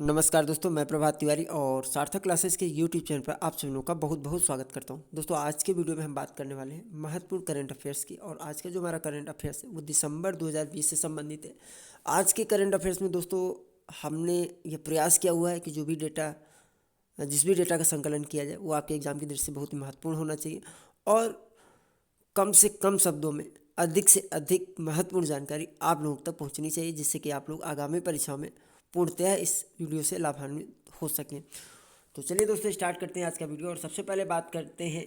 नमस्कार दोस्तों, मैं प्रभात तिवारी और सार्थक क्लासेस के यूट्यूब चैनल पर आप सभी लोगों का बहुत बहुत स्वागत करता हूं। दोस्तों, आज के वीडियो में हम बात करने वाले हैं महत्वपूर्ण करंट अफेयर्स की। और आज का जो हमारा करंट अफेयर्स है वो दिसंबर 2020 से संबंधित है। आज के करंट अफेयर्स में दोस्तों हमने ये प्रयास किया हुआ है कि जो भी डेटा जिस भी डेटा का संकलन किया जाए वो आपके एग्जाम की दृष्टि से बहुत ही महत्वपूर्ण होना चाहिए और कम से कम शब्दों में अधिक से अधिक महत्वपूर्ण जानकारी आप लोगों तक पहुंचनी चाहिए, जिससे कि आप लोग आगामी परीक्षाओं में पूर्णतः इस वीडियो से लाभान्वित हो सकें। तो चलिए दोस्तों, स्टार्ट करते हैं आज का वीडियो। और सबसे पहले बात करते हैं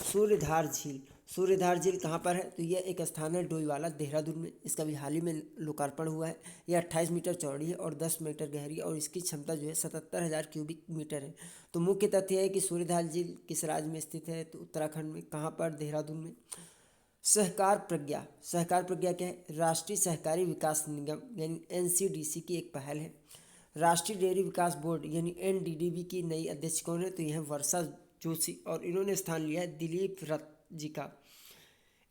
सूर्यधार झील। सूर्यधार झील कहाँ पर है? तो यह एक स्थान है डोईवाला, देहरादून में। इसका भी हाल ही में लोकार्पण हुआ है। यह 28 मीटर चौड़ी है और 10 मीटर गहरी है और इसकी क्षमता जो है 77,000 क्यूबिक मीटर है। तो मुख्य तथ्य है कि सूर्यधार झील किस राज्य में स्थित है? तो उत्तराखंड में। कहाँ पर? देहरादून में। सहकार प्रज्ञा। सहकार प्रज्ञा क्या है? राष्ट्रीय सहकारी विकास निगम यानी एनसीडीसी की एक पहल है। राष्ट्रीय डेयरी विकास बोर्ड यानी एनडीडीबी की नई अध्यक्ष कौन है? तो यह है वर्षा जोशी और इन्होंने स्थान लिया है दिलीप रथ जी का।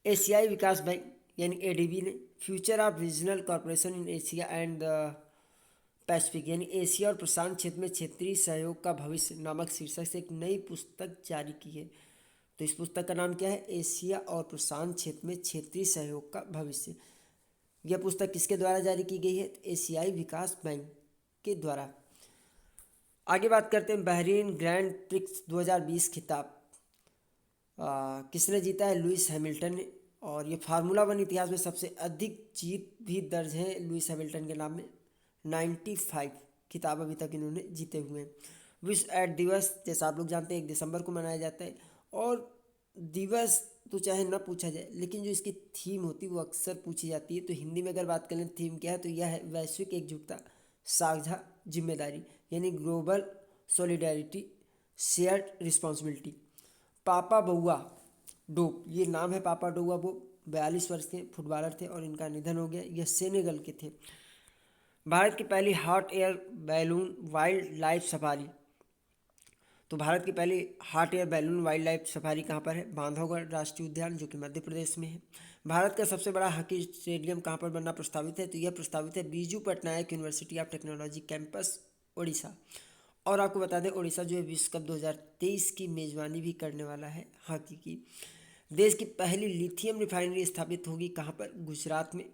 एशियाई विकास बैंक यानी एडीबी ने future of regional corporation in Asia and the Pacific यानी एशिया और प्रशांत क्षेत्र में क्षेत्रीय सहयोग का भविष्य नामक शीर्षक से एक नई पुस्तक जारी की है। तो इस पुस्तक का नाम क्या है? एशिया और प्रशांत क्षेत्र में क्षेत्रीय सहयोग का भविष्य। यह पुस्तक किसके द्वारा जारी की गई है? तो एशियाई विकास बैंक के द्वारा। आगे बात करते हैं बहरीन ग्रैंड प्रिक्स 2020 खिताब किसने जीता है? लुइस हैमिल्टन ने। और ये फार्मूला वन इतिहास में सबसे अधिक जीत भी दर्ज है लुइस हैमिल्टन के नाम में। 95 खिताब अभी तक इन्होंने जीते हुए हैं। विश्व एड्स दिवस जैसा आप लोग जानते हैं 1 दिसंबर को मनाया जाता है। और दिवस तो चाहे ना पूछा जाए, लेकिन जो इसकी थीम होती है वो अक्सर पूछी जाती है। तो हिंदी में अगर बात करें थीम क्या है, तो यह है वैश्विक एकजुटता, साझा जिम्मेदारी यानी ग्लोबल सॉलिडेरिटी, शेयर्ड रिस्पॉन्सिबिलिटी। पापा बउआ डोप, ये नाम है पापा डोआ। वो 42 वर्ष के फुटबॉलर थे और इनका निधन हो गया। यह सेनेगल के थे। भारत की पहली hot air balloon wild life safari. तो भारत की पहली hot air balloon wild life safari कहाँ पर है? बांधवगढ़ राष्ट्रीय उद्यान, जो कि मध्य प्रदेश में है। भारत का सबसे बड़ा हॉकी स्टेडियम कहाँ पर बनना प्रस्तावित है? तो यह प्रस्तावित है Biju Patnaik university of technology campus, Orissa. और आपको बता दें, उड़ीसा जो है विश्व कप 2023 की मेजबानी भी करने वाला है हॉकी की। देश की पहली लिथियम रिफाइनरी स्थापित होगी कहाँ पर? गुजरात में।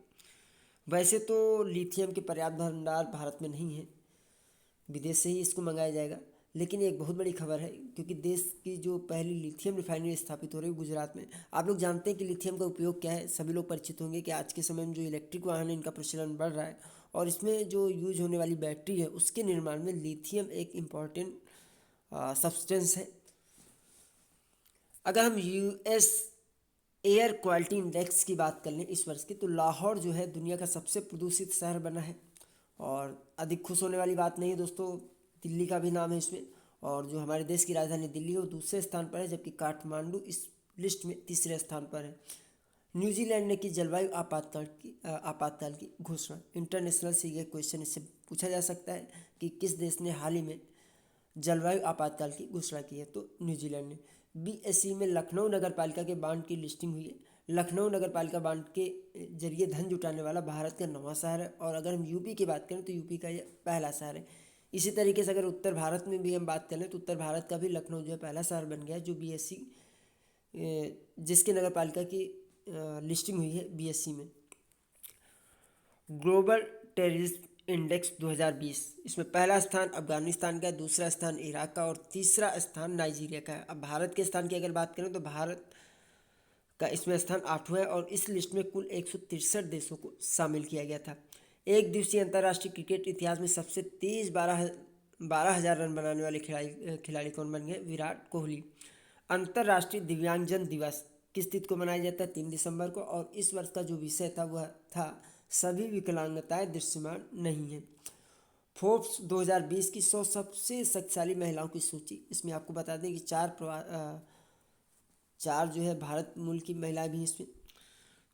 वैसे तो लिथियम के पर्याप्त भंडार भारत में नहीं है, विदेश से ही इसको मंगाया जाएगा। लेकिन एक बहुत बड़ी खबर है, क्योंकि देश की जो पहली लिथियम रिफाइनरी स्थापित हो रही है गुजरात में। आप लोग जानते हैं कि लिथियम का उपयोग क्या है, सभी लोग परिचित होंगे कि आज के समय में जो इलेक्ट्रिक वाहन है इनका प्रचलन बढ़ रहा है और इसमें जो यूज होने वाली बैटरी है उसके निर्माण में लिथियम एक इम्पॉर्टेंट सब्सटेंस है। अगर हम यूएस एयर क्वालिटी इंडेक्स की बात कर लें इस वर्ष की, तो लाहौर जो है दुनिया का सबसे प्रदूषित शहर बना है। और अधिक खुश होने वाली बात नहीं है दोस्तों, दिल्ली का भी नाम है इसमें। और जो हमारे देश की राजधानी दिल्ली है वो दूसरे स्थान पर है, जबकि काठमांडू इस लिस्ट में तीसरे स्थान पर है। न्यूजीलैंड ने की जलवायु आपातकाल की घोषणा। इंटरनेशनल से यह क्वेश्चन इससे पूछा जा सकता है कि किस देश ने हाल ही में जलवायु आपातकाल की घोषणा की है? तो न्यूजीलैंड ने। बीएसई में लखनऊ नगर पालिका के बांड की लिस्टिंग हुई है। लखनऊ नगर पालिका बांड के जरिए धन जुटाने वाला भारत का 9वां शहर है। और अगर हम यूपी की बात करें तो यूपी का यह पहला शहर है। इसी तरीके से अगर उत्तर भारत में भी हम बात करें तो उत्तर भारत का भी लखनऊ जो है पहला शहर बन गया है, जो बीएसई जिसके नगर पालिका की लिस्टिंग हुई है बीएसई में। ग्लोबल टेररिज्म इंडेक्स 2020, इसमें पहला स्थान अफगानिस्तान का है, दूसरा स्थान इराक का और तीसरा स्थान नाइजीरिया का है। अब भारत के स्थान की अगर बात करें तो भारत का इसमें स्थान 8वां है और इस लिस्ट में कुल 163 देशों को शामिल किया गया था। एक दिवसीय अंतर्राष्ट्रीय क्रिकेट इतिहास में सबसे तेज 12,000 रन बनाने वाले खिलाड़ी कौन बन गए? विराट कोहली। अंतर्राष्ट्रीय दिव्यांगजन दिवस किस तिथि को मनाया जाता है? 3 दिसंबर को। और इस वर्ष का जो विषय था वह था सभी विकलांगताएं दृश्यमान नहीं है। फोर्ब्स 2020 की 100 सबसे शक्तिशाली महिलाओं की सूची। इसमें आपको बता दें कि चार जो है भारत मूल की महिलाएं भी इसमें।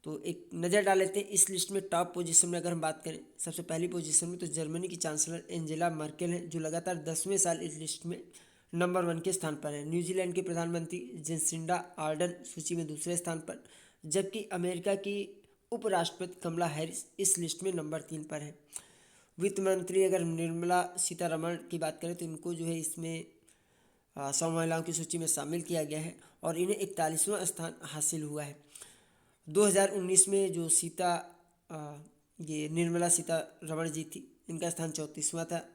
तो एक नज़र डाल लेते हैं इस लिस्ट में। टॉप पोजीशन में अगर हम बात करें, सबसे पहली पोजीशन में तो जर्मनी की चांसलर एंजेला मर्केल है, जो लगातार 10वें साल इस लिस्ट में नंबर 1 के स्थान पर है। न्यूजीलैंड के प्रधानमंत्री जेसिंडा आर्डन सूची में दूसरे स्थान पर, जबकि अमेरिका की उपराष्ट्रपति कमला हैरिस इस लिस्ट में नंबर 3 पर है। वित्त मंत्री अगर निर्मला सीतारमण की बात करें तो इनको जो है इसमें 100 महिलाओं की सूची में शामिल किया गया है और इन्हें 41वां स्थान हासिल हुआ है। 2019 में जो ये निर्मला सीतारमण जी थी, इनका स्थान 34वां था।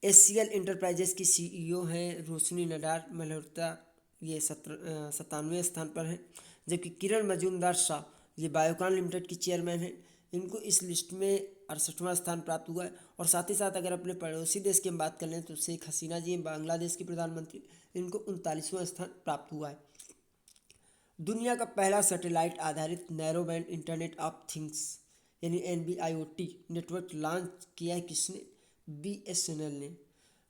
एचसीएल इंटरप्राइजेस की सीईओ हैं रोशनी नडार मल्होत्रा, ये 97वें स्थान पर हैं। जबकि किरण मजूमदार शाह, ये बायोकॉन लिमिटेड की चेयरमैन हैं, इनको इस लिस्ट में 68वां स्थान प्राप्त हुआ है। और साथ ही साथ अगर अपने पड़ोसी देश की हम बात कर लें तो शेख हसीना जी बांग्लादेश की प्रधानमंत्री, इनको 39वां स्थान प्राप्त हुआ है। दुनिया का पहला सैटेलाइट आधारित narrow band internet of things यानी NB-IoT नेटवर्क लॉन्च किया है किसने? BSNL ने,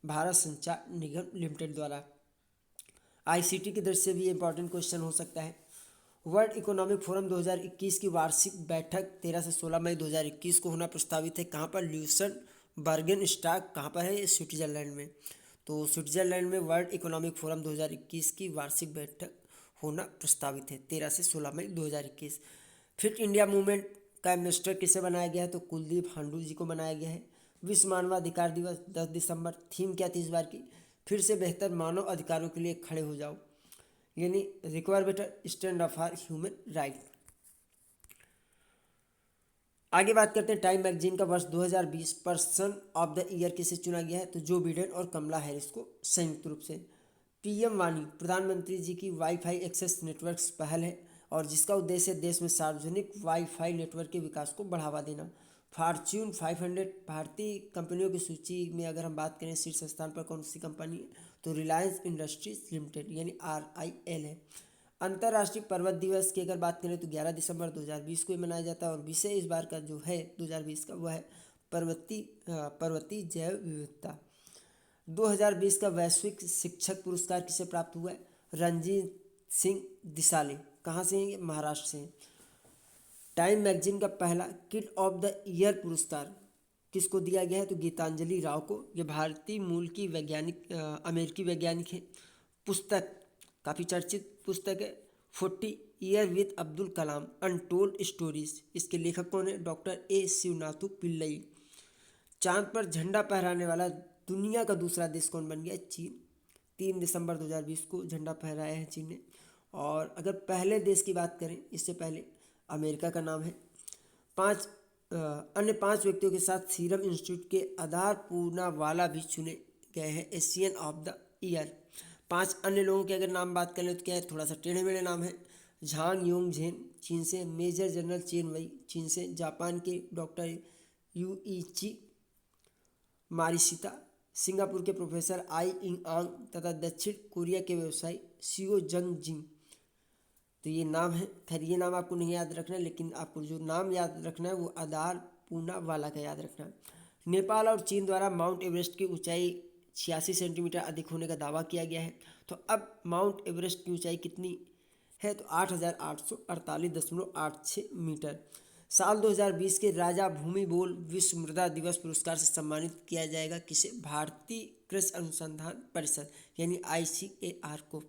भारत संचार निगम लिमिटेड द्वारा। ICT की दृष्टि से भी इंपॉर्टेंट क्वेश्चन हो सकता है। वर्ल्ड इकोनॉमिक फोरम 2021 की वार्षिक बैठक 13 से 16 मई 2021 को होना प्रस्तावित है। कहाँ पर? ल्यूसन बर्गन स्टाक, कहाँ पर है? स्विट्जरलैंड में। तो स्विट्जरलैंड में वर्ल्ड इकोनॉमिक फोरम 2021 की वार्षिक बैठक होना प्रस्तावित है 13 से 16 मई 2021। फिट इंडिया मूवमेंट का एम्बेसडर किसे बनाया गया है? तो कुलदीप हांडू जी को बनाया गया है। विश्व मानवाधिकार दिवस 10 दिसंबर, थीम क्या थी इस बार की? फिर से बेहतर मानव अधिकारों के लिए खड़े हो जाओ, यानी require better stand up for human right. आगे बात करते हैं टाइम मैगजीन का वर्ष 2020 पर्सन ऑफ द ईयर किसे चुना गया है? तो जो बिडेन और कमला हैरिस को संयुक्त रूप से। पीएम वाणी प्रधानमंत्री जी की वाईफाई एक्सेस नेटवर्क्स पहल है और जिसका उद्देश्य देश में सार्वजनिक वाईफाई नेटवर्क के विकास को बढ़ावा देना। फॉर्च्यून 500 भारतीय कंपनियों की सूची में अगर हम बात करें शीर्ष स्थान पर कौन सी कंपनी है? तो रिलायंस इंडस्ट्रीज लिमिटेड यानी RIL है। अंतर्राष्ट्रीय पर्वत दिवस की अगर बात करें तो 11 दिसंबर 2020 को ही मनाया जाता है और विषय इस बार का जो है 2020 का वह है पर्वतीय जैव विविधता। 2020 का वैश्विक शिक्षक पुरस्कार किसे प्राप्त हुआ है? रंजीत सिंह दिसाले, कहाँ से हैं? महाराष्ट्र से हैं। टाइम मैगजीन का पहला किड ऑफ द ईयर पुरस्कार किसको दिया गया है? तो गीतांजलि राव को। ये भारतीय मूल की वैज्ञानिक अमेरिकी वैज्ञानिक है। पुस्तक काफ़ी चर्चित पुस्तक है 40 year with Abdul Kalam untold stories, इसके लेखक कौन है? डॉक्टर A शिवनाथु पिल्लई। चांद पर झंडा फहराने वाला दुनिया का दूसरा देश कौन बन गया? चीन। 3 दिसंबर 2020 को झंडा फहराया है चीन ने। और अगर पहले देश की बात करें इससे पहले अमेरिका का नाम है। अन्य पाँच व्यक्तियों के साथ सीरम इंस्टीट्यूट के आधार पूनावाला भी चुने गए हैं एशियन ऑफ द ईयर। 5 अन्य लोगों के अगर नाम बात करें तो क्या है? थोड़ा सा टेढ़े मेढ़े नाम है। झांग योंग झेन चीन से, मेजर जनरल चेन वई चीन से, जापान के डॉक्टर यूइची मारिशिता, सिंगापुर के प्रोफेसर आई इंग आंग तथा दक्षिण कोरिया के व्यवसायी सियो जंग जिंग। तो ये नाम है। खैर ये नाम आपको नहीं याद रखना है, लेकिन आपको जो नाम याद रखना है वो आधार पूनावाला का याद रखना है। नेपाल और चीन द्वारा माउंट एवरेस्ट की ऊंचाई 86 सेंटीमीटर अधिक होने का दावा किया गया है। तो अब माउंट एवरेस्ट की ऊंचाई कितनी है? तो 8,848.86 मीटर। साल 2020 के राजा भूमि बोल विश्व मृदा दिवस पुरस्कार से सम्मानित किया जाएगा किसे? भारतीय कृषि अनुसंधान परिषद यानी ICAR को।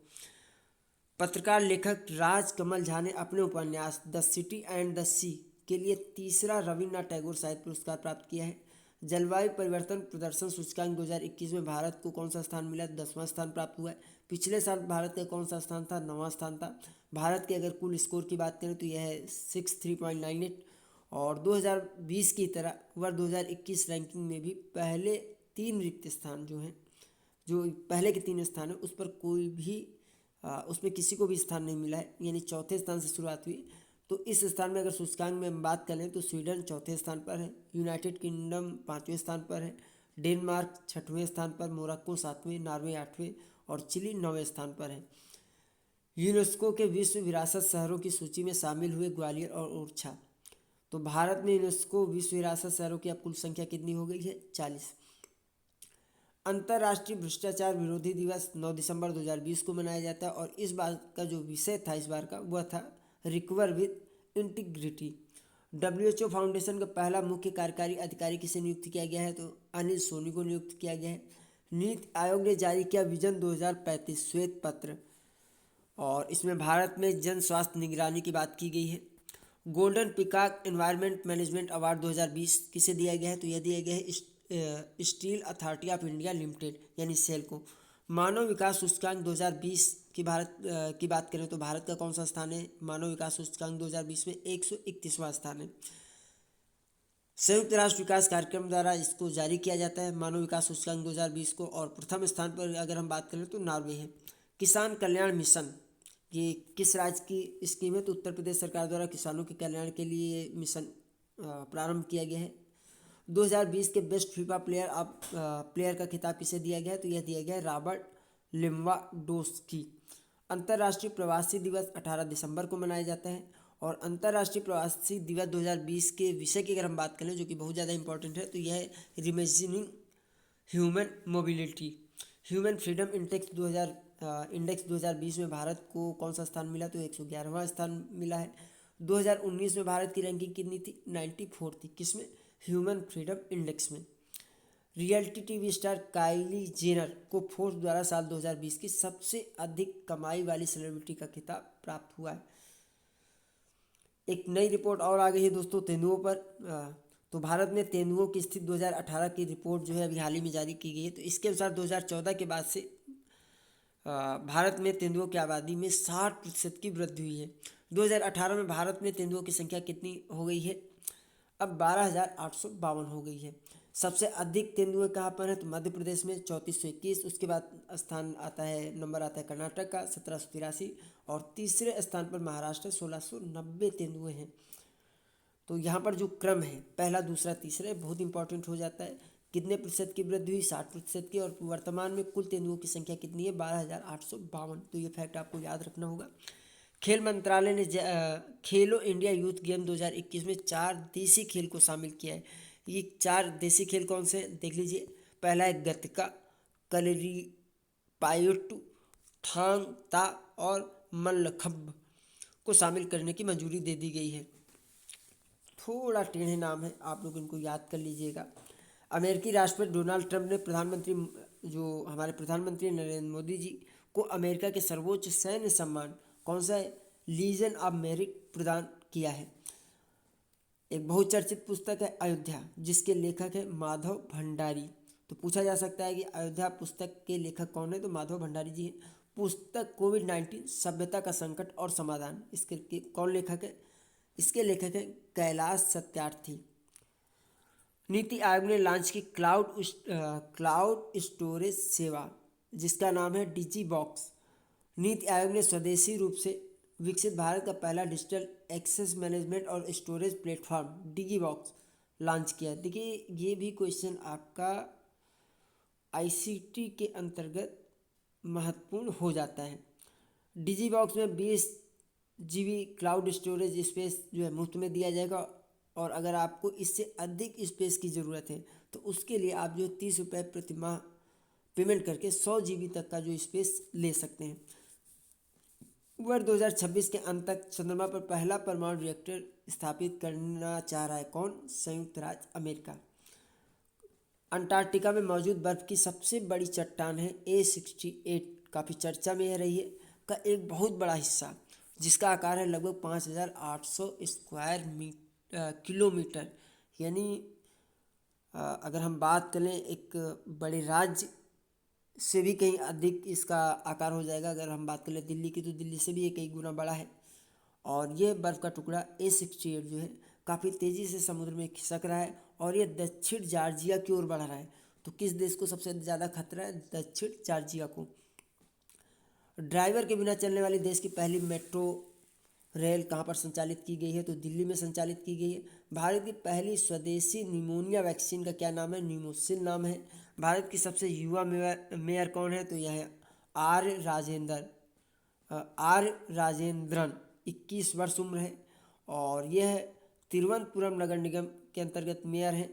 पत्रकार लेखक राज कमल झा ने अपने उपन्यास द सिटी एंड द सी के लिए तीसरा रविन्द्रनाथ टैगोर साहित्य पुरस्कार प्राप्त किया है। जलवायु परिवर्तन प्रदर्शन सूचकांक 2021 में भारत को कौन सा स्थान मिला? 10वां स्थान प्राप्त हुआ है। पिछले साल भारत का कौन सा स्थान था? 9वां स्थान था। भारत के अगर कुल स्कोर की बात करें तो यह है 63.98 और 2020 की तरह वर्ष 2021 रैंकिंग में भी पहले 3 रिक्त स्थान जो हैं, जो पहले के 3 स्थान हैं उस पर कोई भी उसमें किसी को भी स्थान नहीं मिला है, यानी चौथे स्थान से शुरुआत हुई। तो इस स्थान में अगर सूचकांक में हम बात करें तो स्वीडन चौथे स्थान पर है, यूनाइटेड किंगडम 5वें स्थान पर है, डेनमार्क 6वें स्थान पर, मोरक्को 7वें, नॉर्वे 8वें और चिली 9वें स्थान पर है। यूनेस्को के विश्व विरासत शहरों की सूची में शामिल हुए ग्वालियर और ओरछा। तो भारत में यूनेस्को विश्व विरासत शहरों की अब कुल संख्या कितनी हो गई है? 40। अंतर्राष्ट्रीय भ्रष्टाचार विरोधी दिवस 9 दिसंबर 2020 को मनाया जाता है और इस बार का जो विषय था इस बार का वह था recover with integrity. WHO foundation का पहला मुख्य कार्यकारी अधिकारी किसे नियुक्त किया गया है? तो अनिल सोनी को नियुक्त किया गया है। नीति आयोग ने जारी किया विजन 2035 श्वेत पत्र और इसमें भारत में जन स्वास्थ्य निगरानी की बात की गई है। Golden peacock environment management award 2020 किसे दिया गया है? तो यह दिया गया है steel authority of India limited यानी सेल को। मानव विकास सूचकांक 2020 की की बात करें तो भारत का कौन सा स्थान है? मानव विकास सूचकांक 2020 में 131वां स्थान है। संयुक्त राष्ट्र विकास कार्यक्रम द्वारा इसको जारी किया जाता है मानव विकास सूचकांक 2020 को। और प्रथम स्थान पर अगर हम बात करें तो नॉर्वे है। किसान कल्याण मिशन ये किस राज्य की स्कीम है? तो उत्तर प्रदेश सरकार द्वारा किसानों के कल्याण के लिए ये मिशन प्रारंभ किया गया है। 2020 के बेस्ट फीफा प्लेयर का खिताब किसे दिया गया है? तो यह दिया गया है रॉबर्ट लेवांडोव्स्की। अंतर्राष्ट्रीय प्रवासी दिवस 18 दिसंबर को मनाया जाता है। और अंतर्राष्ट्रीय प्रवासी दिवस 2020 के विषय की अगर हम बात करें जो कि बहुत ज़्यादा इंपॉर्टेंट है तो यह है reimagining human mobility. Human freedom index 2020 में भारत को कौन सा स्थान मिला? तो 111वां स्थान मिला है। 2019 में भारत की रैंकिंग कितनी थी? 94 थी। किसमें? ह्यूमन फ्रीडम इंडेक्स में। Reality TV star Kylie Jenner को फोर्ब्स द्वारा साल 2020 की सबसे अधिक कमाई वाली सेलिब्रिटी का खिताब प्राप्त हुआ है। एक नई रिपोर्ट और आ गई है दोस्तों तेंदुओं पर। तो भारत में तेंदुओं की स्थिति 2018 की रिपोर्ट जो है अभी हाल ही में जारी की गई है। तो इसके अनुसार 2014 के बाद से भारत में तेंदुओं की आबादी में 60% की वृद्धि हुई है। 2018 में भारत में तेंदुओं की संख्या कितनी हो गई है? अब 12,852 हो गई है। सबसे अधिक तेंदुए कहाँ पर हैं? तो मध्य प्रदेश में 3421। उसके बाद नंबर आता है कर्नाटक का 1783। और तीसरे स्थान पर महाराष्ट्र 1690 तेंदुए हैं। तो यहाँ पर जो क्रम है पहला दूसरा तीसरा बहुत इंपॉर्टेंट हो जाता है। कितने प्रतिशत की वृद्धि हुई? 60% की। और वर्तमान में कुल तेंदुओं की संख्या कितनी है? 12,852। तो ये फैक्ट आपको याद रखना होगा। खेल मंत्रालय ने खेलो इंडिया यूथ गेम 2021 में 4 देसी खेल को शामिल किया है। ये 4 देसी खेल कौन से हैं? देख लीजिए। पहला है गतका, कलरी पायुट्टू, थांग ता और मल्लखंब को शामिल करने की मंजूरी दे दी गई है। थोड़ा टेढ़े नाम है, आप लोग इनको याद कर लीजिएगा। अमेरिकी राष्ट्रपति डोनाल्ड ट्रंप ने हमारे प्रधानमंत्री नरेंद्र मोदी जी को अमेरिका के सर्वोच्च सैन्य सम्मान कौन सा है? लीजन ऑफ मेरिट प्रदान किया है। एक बहुचर्चित पुस्तक है अयोध्या जिसके लेखक है माधव भंडारी। तो पूछा जा सकता है कि अयोध्या पुस्तक के लेखक कौन है? तो माधव भंडारी जी हैं। पुस्तक कोविड-19 सभ्यता का संकट और समाधान इसके कौन लेखक है? इसके लेखक है कैलाश सत्यार्थी। नीति आयोग ने लॉन्च की क्लाउड स्टोरेज सेवा जिसका नाम है डिजी बॉक्स। नीति आयोग ने स्वदेशी रूप से विकसित भारत का पहला डिजिटल एक्सेस मैनेजमेंट और स्टोरेज प्लेटफॉर्म डिजी बॉक्स लॉन्च किया। देखिए ये भी क्वेश्चन आपका आईसीटी के अंतर्गत महत्वपूर्ण हो जाता है। डिजी बॉक्स में 20 GB क्लाउड स्टोरेज स्पेस जो है मुफ्त में दिया जाएगा। और अगर आपको इससे अधिक स्पेस की ज़रूरत है तो उसके लिए आप जो 30 रुपये प्रति माह पेमेंट करके 100 GB तक का जो स्पेस ले सकते हैं। वर्ष 2026 के अंत तक चंद्रमा पर पहला परमाणु रिएक्टर स्थापित करना चाह रहा है कौन? संयुक्त राज्य अमेरिका। अंटार्कटिका में मौजूद बर्फ की सबसे बड़ी चट्टान है A68, काफ़ी चर्चा में रही है, का एक बहुत बड़ा हिस्सा जिसका आकार है लगभग 5,800 स्क्वायर किलोमीटर। यानी अगर हम बात करें एक बड़े राज्य से भी कहीं अधिक इसका आकार हो जाएगा। अगर हम बात करें दिल्ली की तो दिल्ली से भी ये कई गुना बड़ा है। और ये बर्फ़ का टुकड़ा A68 जो है काफ़ी तेज़ी से समुद्र में खिसक रहा है और ये दक्षिण जॉर्जिया की ओर बढ़ रहा है। तो किस देश को सबसे ज़्यादा खतरा है? दक्षिण जॉर्जिया को। ड्राइवर के बिना चलने वाली देश की पहली मेट्रो रेल कहाँ पर संचालित की गई है? तो दिल्ली में संचालित की गई है। भारत की पहली स्वदेशी निमोनिया वैक्सीन का क्या नाम है? न्यूमोसिल नाम है। भारत की सबसे युवा मेयर कौन है? तो यह है आर राजेंद्रन, 21 वर्ष उम्र है। और यह तिरुवनंतपुरम नगर निगम के अंतर्गत मेयर है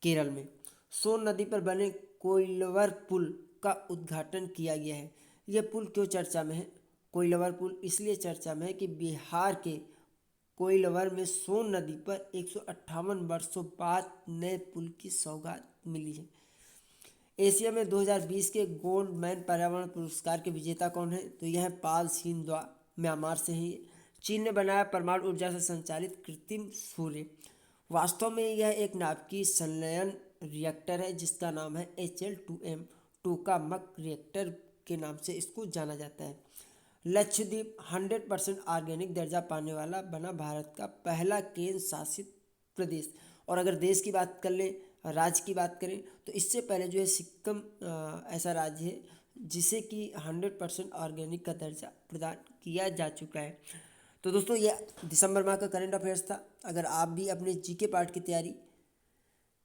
केरल में। सोन नदी पर बने कोइलवर पुल का उद्घाटन किया गया है। यह पुल क्यों चर्चा में है? कोइलवर पुल इसलिए चर्चा में है कि बिहार के कोइलवर में सोन नदी पर 158 वर्षों बाद नए पुल की सौगात मिली है। एशिया में 2020 के गोल्ड मैन पर्यावरण पुरस्कार के विजेता कौन है? तो यह है पाल सिंधवा, म्यांमार से ही। चीन ने बनाया परमाणु ऊर्जा से संचालित कृत्रिम सूर्य। वास्तव में यह एक नाभिकीय संलयन रिएक्टर है जिसका नाम है HL2M टोकामक रिएक्टर के नाम से इसको जाना जाता है। लक्षद्वीप 100% ऑर्गेनिक दर्जा पाने वाला बना भारत का पहला केंद्र शासित प्रदेश। और अगर देश की बात कर लें, राज्य की बात करें, तो इससे पहले जो है सिक्किम ऐसा राज्य है जिसे कि 100% ऑर्गेनिक का दर्जा प्रदान किया जा चुका है। तो दोस्तों ये दिसंबर माह का करंट अफेयर्स था। अगर आप भी अपने जीके पार्ट की तैयारी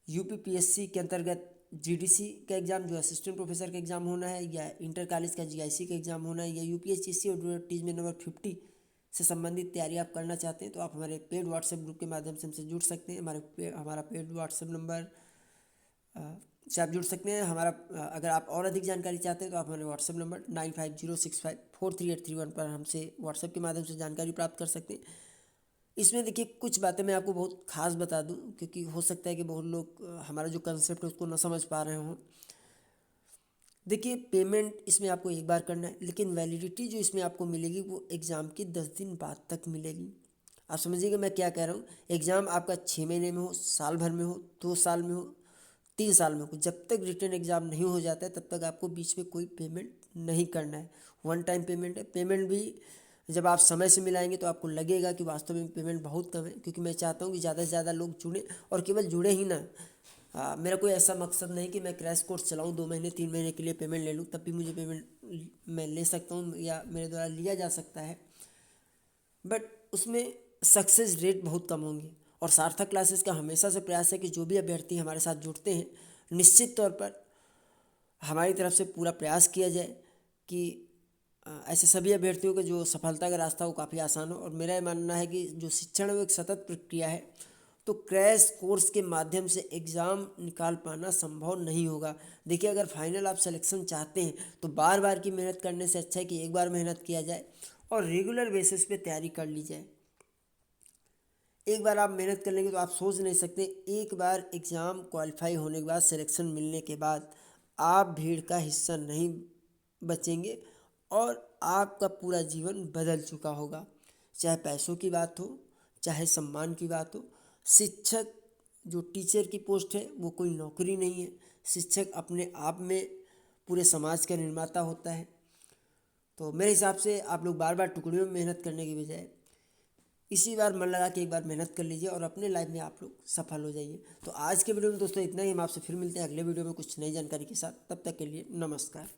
यूपीपीएससी के अंतर्गत जीडीसी का एग्ज़ाम जो असिस्टेंट प्रोफेसर का एग्ज़ाम होना है, या इंटर कॉलेज का जीआईसी का एग्ज़ाम होना है, या यूपीएससी और टीज में नंबर 50 से संबंधित तैयारी आप करना चाहते हैं तो आप हमारे पेड व्हाट्सएप ग्रुप के माध्यम से हमसे जुड़ सकते हैं। हमारा पेड व्हाट्सएप नंबर से आप जुड़ सकते हैं। अगर आप और अधिक जानकारी चाहते हैं तो आप हमारे व्हाट्सएप नंबर 9506543831 पर हमसे व्हाट्सएप के माध्यम से जानकारी प्राप्त कर सकते हैं। इसमें देखिए कुछ बातें मैं आपको बहुत खास बता दूं, क्योंकि हो सकता है कि बहुत लोग हमारा जो कंसेप्ट है उसको ना समझ पा रहे हों। देखिए पेमेंट इसमें आपको एक बार करना है, लेकिन वैलिडिटी जो इसमें आपको मिलेगी वो एग्ज़ाम के 10 दिन बाद तक मिलेगी। आप समझिएगा मैं क्या कह रहा हूँ। एग्ज़ाम आपका 6 महीने में हो, साल भर में हो, 2 साल में हो, 3 साल में हो, जब तक रिटर्न एग्ज़ाम नहीं हो जाता है तब तक आपको बीच में कोई पेमेंट नहीं करना है। वन टाइम पेमेंट है। पेमेंट भी जब आप समय से मिलाएंगे तो आपको लगेगा कि वास्तव में पेमेंट बहुत कम है, क्योंकि मैं चाहता हूँ कि ज़्यादा से ज़्यादा लोग जुड़ें। और केवल जुड़े ही ना, मेरा कोई ऐसा मकसद नहीं कि मैं क्रैश कोर्स चलाऊँ 2 महीने 3 महीने के लिए पेमेंट ले लूँ, तब भी मुझे पेमेंट मैं ले सकता हूँ या मेरे द्वारा लिया जा सकता है, बट उसमें सक्सेस रेट बहुत कम होंगे। और सार्थक क्लासेस का हमेशा से प्रयास है कि जो भी अभ्यर्थी हमारे साथ जुड़ते हैं निश्चित तौर पर हमारी तरफ से पूरा प्रयास किया जाए कि ऐसे सभी अभ्यर्थियों का जो सफलता का रास्ता वो काफ़ी आसान हो। और मेरा ये मानना है कि जो शिक्षण है वो एक सतत प्रक्रिया है, तो क्रैश कोर्स के माध्यम से एग्ज़ाम निकाल पाना संभव नहीं होगा। देखिए अगर फाइनल आप सिलेक्शन चाहते हैं तो बार बार की मेहनत करने से अच्छा है कि एक बार मेहनत किया जाए और रेगुलर बेसिस पे तैयारी कर ली जाए। एक बार आप मेहनत कर लेंगे तो आप सोच नहीं सकते, एक बार एग्ज़ाम क्वालिफाई होने के बाद सिलेक्शन मिलने के बाद आप भीड़ का हिस्सा नहीं बचेंगे और आपका पूरा जीवन बदल चुका होगा। चाहे पैसों की बात हो, चाहे सम्मान की बात हो। शिक्षक जो टीचर की पोस्ट है वो कोई नौकरी नहीं है। शिक्षक अपने आप में पूरे समाज का निर्माता होता है। तो मेरे हिसाब से आप लोग बार बार टुकड़ियों में मेहनत करने की बजाय इसी बार मन लगा के एक बार मेहनत कर लीजिए और अपने लाइफ में आप लोग सफल हो जाइए। तो आज के वीडियो में दोस्तों इतना ही। हम आपसे फिर मिलते हैं अगले वीडियो में कुछ नई जानकारी के साथ। तब तक के लिए नमस्कार।